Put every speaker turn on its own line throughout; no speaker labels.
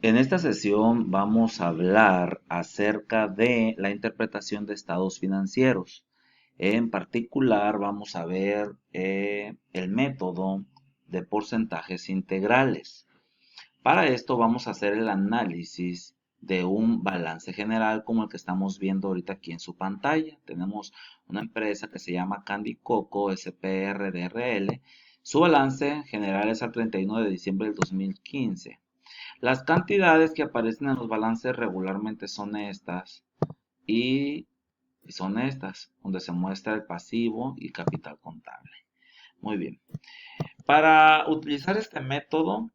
En esta sesión vamos a hablar acerca de la interpretación de estados financieros. En particular vamos a ver el método de porcentajes integrales. Para esto vamos a hacer el análisis de un balance general como el que estamos viendo ahorita aquí en su pantalla. Tenemos una empresa que se llama Candy Coco SPR DRL. Su balance general es al 31 de diciembre del 2015. Las cantidades que aparecen en los balances regularmente son estas y son estas, donde se muestra el pasivo y capital contable. Muy bien. Para utilizar este método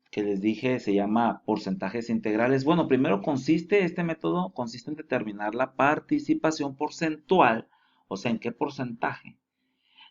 que les dije se llama porcentajes integrales. Bueno, primero este método consiste en determinar la participación porcentual, o sea, en qué porcentaje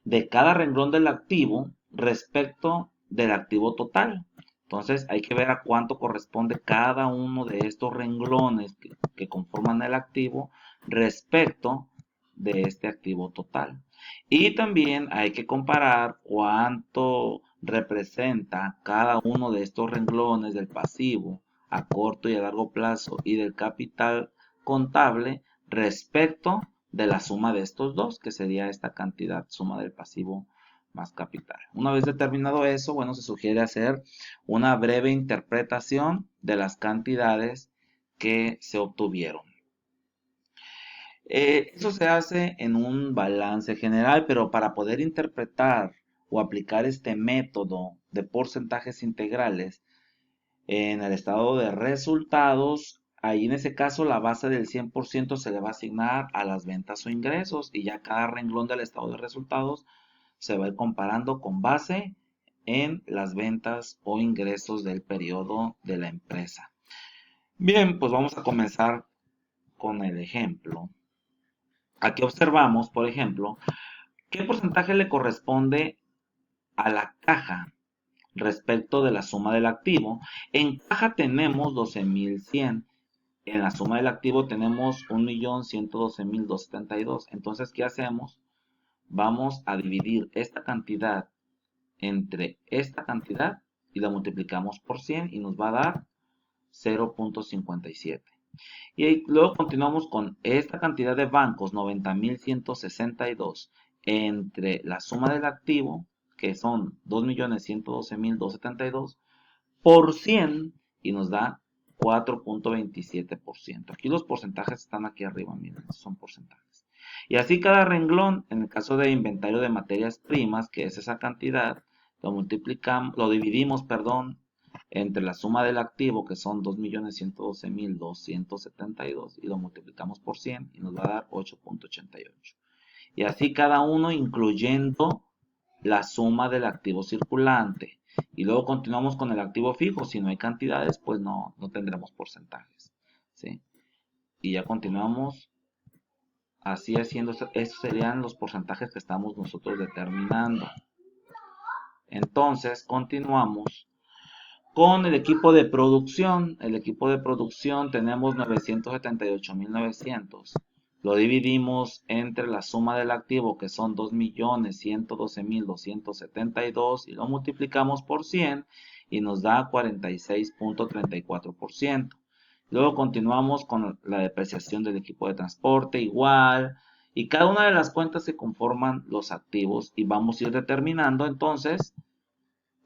de cada renglón del activo respecto del activo total. Entonces hay que ver a cuánto corresponde cada uno de estos renglones que conforman el activo respecto de este activo total. Y también hay que comparar cuánto representa cada uno de estos renglones del pasivo a corto y a largo plazo y del capital contable respecto de la suma de estos dos, que sería esta cantidad, suma del pasivo más capital. Una vez determinado eso, bueno, se sugiere hacer una breve interpretación de las cantidades que se obtuvieron. Eso se hace en un balance general, pero para poder interpretar o aplicar este método de porcentajes integrales en el estado de resultados, ahí en ese caso la base del 100% se le va a asignar a las ventas o ingresos y ya cada renglón del estado de resultados se va a ir comparando con base en las ventas o ingresos del periodo de la empresa. Bien, pues vamos a comenzar con el ejemplo. Aquí observamos, por ejemplo, qué porcentaje le corresponde a la caja respecto de la suma del activo. En caja tenemos 12,100. En la suma del activo tenemos 1,112,272. Entonces, ¿qué hacemos? Vamos a dividir esta cantidad entre esta cantidad y la multiplicamos por 100 y nos va a dar 0.57. Y luego continuamos con esta cantidad de bancos, 90,162, entre la suma del activo, que son 2,112,272, por 100 y nos da 4.27%. Aquí los porcentajes están aquí arriba, miren, son porcentajes. Y así cada renglón, en el caso de inventario de materias primas, que es esa cantidad, lo dividimos, perdón, entre la suma del activo, que son 2,112,272, y lo multiplicamos por 100 y nos va a dar 8.88. Y así cada uno, incluyendo la suma del activo circulante. Y luego continuamos con el activo fijo. Si no hay cantidades, pues no tendremos porcentajes. ¿Sí? Y ya continuamos así haciendo. Estos serían los porcentajes que estamos nosotros determinando. Entonces, continuamos con el equipo de producción. El equipo de producción tenemos 978,900. Lo dividimos entre la suma del activo, que son 2,112,272, y lo multiplicamos por 100 y nos da 46.34%. Luego continuamos con la depreciación del equipo de transporte, igual. Y cada una de las cuentas se conforman los activos y vamos a ir determinando entonces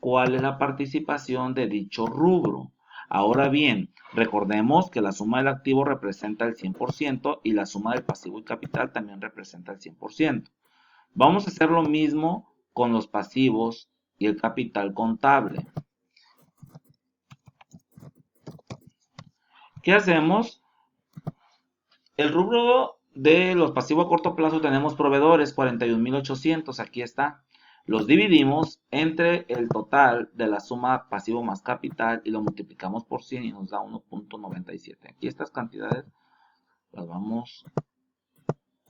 cuál es la participación de dicho rubro. Ahora bien, recordemos que la suma del activo representa el 100% y la suma del pasivo y capital también representa el 100%. Vamos a hacer lo mismo con los pasivos y el capital contable. ¿Qué hacemos? El rubro de los pasivos a corto plazo tenemos proveedores, 41,800, aquí está. Los dividimos entre el total de la suma pasivo más capital y lo multiplicamos por 100 y nos da 1.97. Aquí estas cantidades las vamos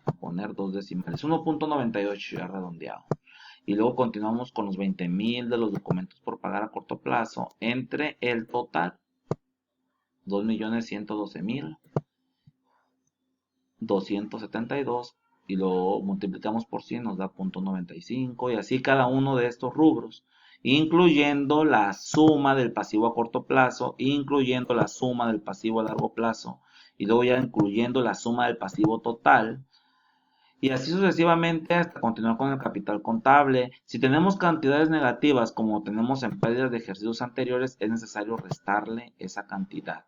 a poner dos decimales, 1.98 ya redondeado. Y luego continuamos con los 20,000 de los documentos por pagar a corto plazo entre el total, 2,112,272, y lo multiplicamos por 100 nos da 0.95, y así cada uno de estos rubros. incluyendo la suma del pasivo a corto plazo, incluyendo la suma del pasivo a largo plazo, y luego ya incluyendo la suma del pasivo total, y así sucesivamente hasta continuar con el capital contable. Si tenemos cantidades negativas como tenemos en pérdidas de ejercicios anteriores, es necesario restarle esa cantidad.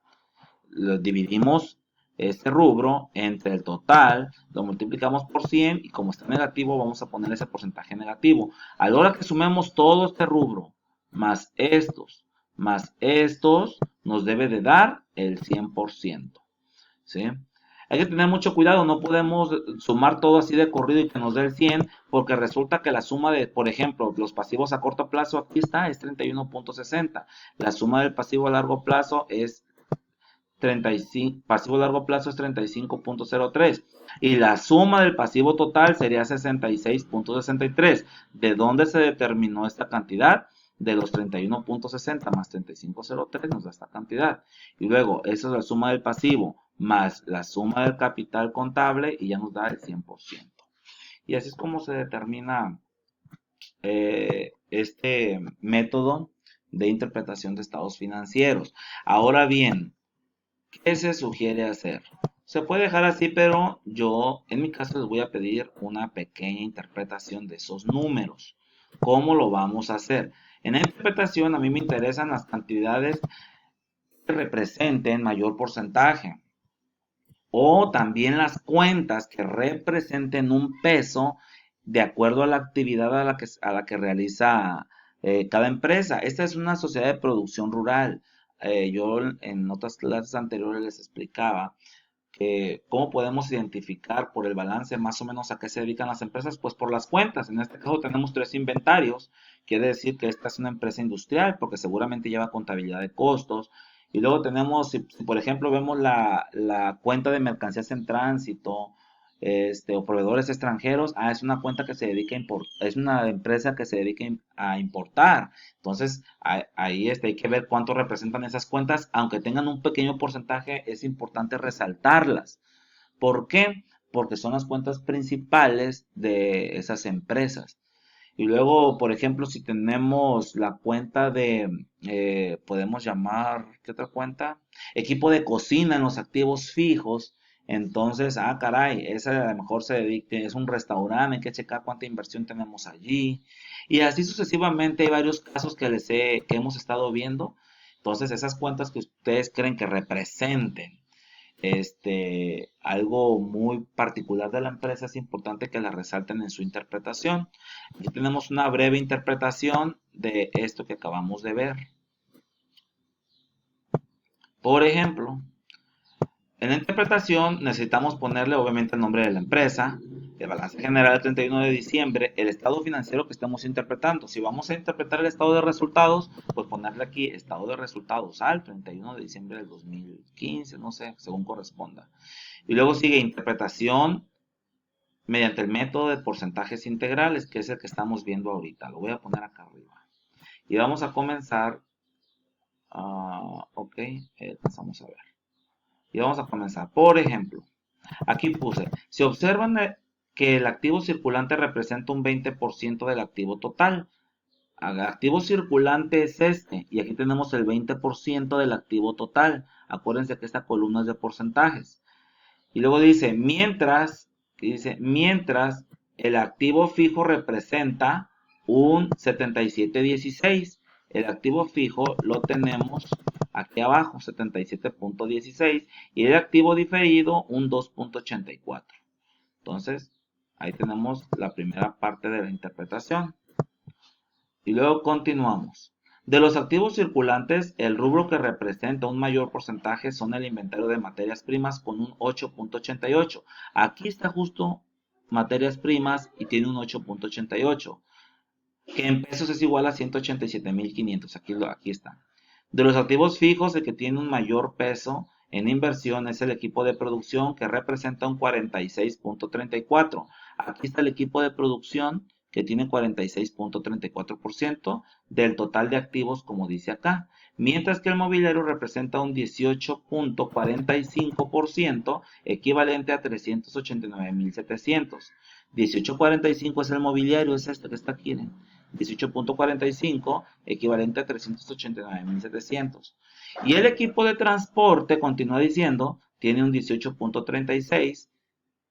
Lo dividimos este rubro entre el total, lo multiplicamos por 100 y como está negativo vamos a poner ese porcentaje negativo. A la hora que sumemos todo este rubro más estos, nos debe de dar el 100%. ¿Sí? Hay que tener mucho cuidado, no podemos sumar todo así de corrido y que nos dé el 100, porque resulta que la suma de, por ejemplo, los pasivos a corto plazo, aquí está, es 31.60. La suma del pasivo a largo plazo es 35, pasivo a largo plazo es 35.03 y la suma del pasivo total sería 66.63. ¿De dónde se determinó esta cantidad? De los 31.60 más 35.03 nos da esta cantidad. Y luego, esa es la suma del pasivo más la suma del capital contable y ya nos da el 100%. Y así es como se determina este método de interpretación de estados financieros. Ahora bien, ¿qué se sugiere hacer? Se puede dejar así, pero yo en mi caso les voy a pedir una pequeña interpretación de esos números. ¿Cómo lo vamos a hacer? En la interpretación a mí me interesan las cantidades que representen mayor porcentaje o también las cuentas que representen un peso de acuerdo a la actividad a la que realiza cada empresa. Esta es una sociedad de producción rural. Yo en otras clases anteriores les explicaba que cómo podemos identificar por el balance más o menos a qué se dedican las empresas, pues por las cuentas. En este caso tenemos 3 inventarios, quiere decir que esta es una empresa industrial porque seguramente lleva contabilidad de costos. Y luego tenemos, si por ejemplo vemos la cuenta de mercancías en tránsito, o proveedores extranjeros, es una cuenta que se dedica a es una empresa que se dedica a importar. Entonces, ahí hay que ver cuánto representan esas cuentas, aunque tengan un pequeño porcentaje, es importante resaltarlas. ¿Por qué? Porque son las cuentas principales de esas empresas. Y luego, por ejemplo, si tenemos la cuenta de, podemos llamar, ¿qué otra cuenta? Equipo de cocina en los activos fijos. Entonces, caray, esa a lo mejor se dedica, es un restaurante, hay que checar cuánta inversión tenemos allí. Y así sucesivamente hay varios casos que hemos estado viendo. Entonces, esas cuentas que ustedes creen que representen algo muy particular de la empresa, es importante que la resalten en su interpretación. Aquí tenemos una breve interpretación de esto que acabamos de ver. Por ejemplo, en la interpretación necesitamos ponerle obviamente el nombre de la empresa, el balance general del 31 de diciembre, el estado financiero que estamos interpretando. Si vamos a interpretar el estado de resultados, pues ponerle aquí estado de resultados al 31 de diciembre del 2015, no sé, según corresponda. Y luego sigue interpretación mediante el método de porcentajes integrales, que es el que estamos viendo ahorita. Lo voy a poner acá arriba. Y vamos a comenzar. Ok, empezamos a ver. Y vamos a comenzar. Por ejemplo, aquí puse, se observan que el activo circulante representa un 20% del activo total. El activo circulante es este, y aquí tenemos el 20% del activo total. Acuérdense que esta columna es de porcentajes. Y luego dice, mientras el activo fijo representa un 77.16. El activo fijo lo tenemos aquí abajo, 77.16, y el activo diferido un 2.84. Entonces, ahí tenemos la primera parte de la interpretación. Y luego continuamos. De los activos circulantes, el rubro que representa un mayor porcentaje son el inventario de materias primas con un 8.88. Aquí está justo materias primas y tiene un 8.88, que en pesos es igual a 187.500. Aquí está. De los activos fijos, el que tiene un mayor peso en inversión es el equipo de producción, que representa un 46.34. Aquí está el equipo de producción, que tiene 46.34% del total de activos, como dice acá. Mientras que el mobiliario representa un 18.45%, equivalente a 389.700. 18.45 es el mobiliario, es este que está aquí. 18.45, equivalente a 389.700. Y el equipo de transporte, continúa diciendo, tiene un 18.36,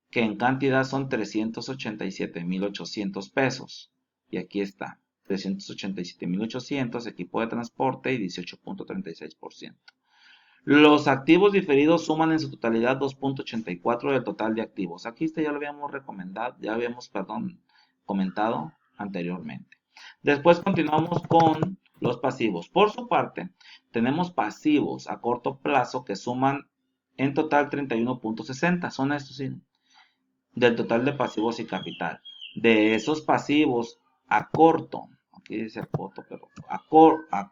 que en cantidad son 387.800 pesos. Y aquí está, 387.800, equipo de transporte y 18.36%. Los activos diferidos suman en su totalidad 2.84 del total de activos. Aquí ya lo habíamos comentado anteriormente. Después continuamos con los pasivos. Por su parte, tenemos pasivos a corto plazo que suman en total 31.60. Son estos, ¿sí?, del total de pasivos y capital. De esos pasivos a corto, aquí dice corto, pero a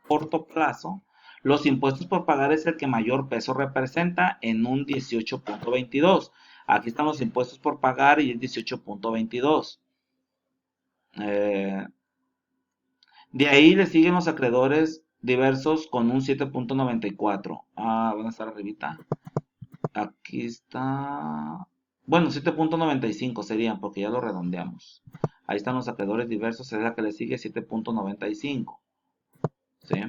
corto plazo, los impuestos por pagar es el que mayor peso representa en un 18.22. Aquí están los impuestos por pagar y es 18.22. De ahí le siguen los acreedores diversos con un 7.94. Van a estar arribita. Aquí está. Bueno, 7.95 serían porque ya lo redondeamos. Ahí están los acreedores diversos, es la que le sigue 7.95. ¿Sí?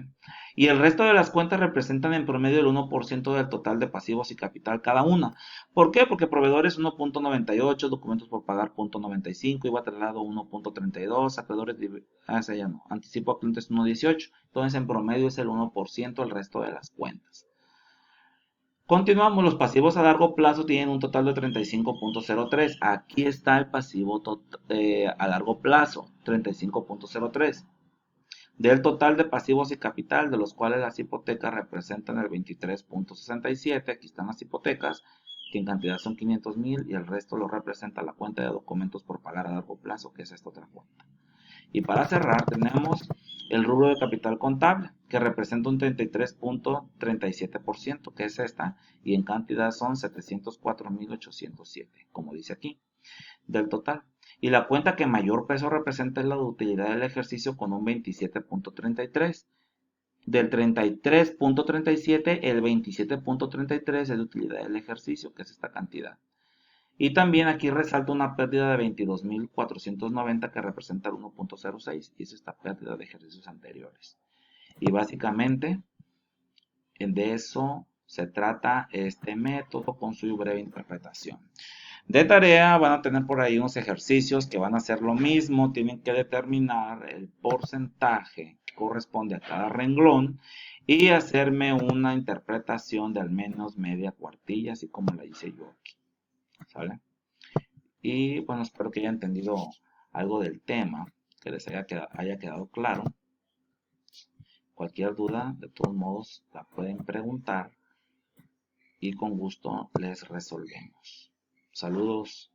Y el resto de las cuentas representan en promedio el 1% del total de pasivos y capital cada una. ¿Por qué? Porque proveedores 1.98, documentos por pagar 0.95, IVA traslado 1.32, acreedores ya no, anticipo a clientes 1.18. Entonces en promedio es el 1% el resto de las cuentas. Continuamos, los pasivos a largo plazo tienen un total de 35.03. Aquí está el pasivo a largo plazo, 35.03. Del total de pasivos y capital, de los cuales las hipotecas representan el 23.67. Aquí están las hipotecas, que en cantidad son 500,000 y el resto lo representa la cuenta de documentos por pagar a largo plazo, que es esta otra cuenta. Y para cerrar tenemos el rubro de capital contable, que representa un 33.37%, que es esta, y en cantidad son 704.807, como dice aquí, del total. Y la cuenta que mayor peso representa es la de utilidad del ejercicio con un 27.33. Del 33.37, el 27.33 es de utilidad del ejercicio, que es esta cantidad. Y también aquí resalta una pérdida de 22.490 que representa el 1.06 y es esta pérdida de ejercicios anteriores. Y básicamente de eso se trata este método con su breve interpretación. De tarea van a tener por ahí unos ejercicios que van a hacer lo mismo, tienen que determinar el porcentaje que corresponde a cada renglón y hacerme una interpretación de al menos media cuartilla, así como la hice yo aquí. ¿Sale? Y bueno, espero que hayan entendido algo del tema, que les haya quedado claro. Cualquier duda, de todos modos, la pueden preguntar y con gusto les resolvemos. Saludos.